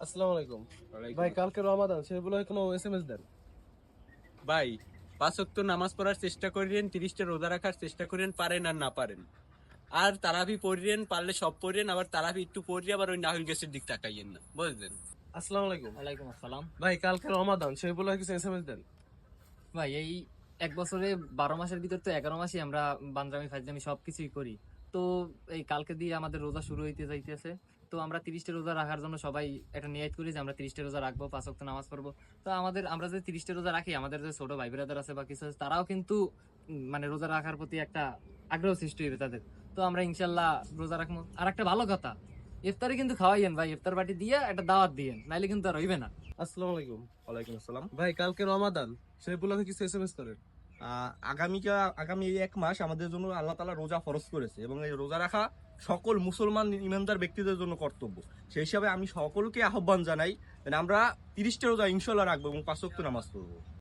আসসালামু আলাইকুম। ওয়ালাইকুম ভাই আসসালাম। কালকে রমাদান সে বলে কোনো এসএমএস দেন। ভাই, 5 ওয়াক্ত নামাজ পড়ার চেষ্টা করেন, 30টা রোজা রাখার চেষ্টা করেন, পারেন আর না পারেন। আর তারাবি পড়েন, পারলে সব পড়েন, আবার তারাবি একটু পড়ে আবার ওই নাহুল গ্যাসের দিক তাকাইয়েন না, বুঝলেন? আসসালামু আলাইকুম। ওয়ালাইকুম আসসালাম। ভাই কালকে রমাদান সে বলে কিছু এসএমএস দেন। ভাই এই এক বছরে 12 মাসের ভিতর তো 11 মাসই আমরা বান্দরামি ফাজলামি সবকিছুই করি। তো এই কালকে দিয়ে আমাদের রোজা শুরু হইতে যাইতেছে। তো আমরা 30টা রোজা রাখার জন্য সবাই একটা নিয়ত করি যে আমরা 30টা রোজা রাখবো, 5 ওয়াক্ত নামাজ পড়বো। তো আমরা যে 30টা রোজা রাখি, আমাদের যে ছোট ভাই ব্রাদার আছে বা কিছু আছে, তারাও কিন্তু মানে রোজা রাখার প্রতি একটা আগ্রহ সৃষ্টি হবে তাদের। তো আমরা ইনশাল্লাহ রোজা রাখবো। আর একটা ভালো কথা, ইফতারে কিন্তু খাওয়াইয়েন ভাই, ইফতার বাটি দিয়ে একটা দাওয়াত দিয়েন, নাইলে কিন্তু আর হইবে না। আসসালামু আলাইকুম। ওয়ালাইকুম আসসালাম। ভাই কালকে রমাদান সে বলে কিছু এসএমএস করেন। আগামী এই 1 মাস আমাদের জন্য আল্লাহ তাআলা রোজা ফরজ করেছে এবং এই রোজা রাখা সকল মুসলমান ইমানদার ব্যক্তিদের জন্য কর্তব্য। সেই হিসাবে আমি সকলকে আহ্বান জানাই যে আমরা 30টা রোজা ইনশাল্লাহ রাখবো এবং 5 ওয়াক্ত নামাজ পড়বো।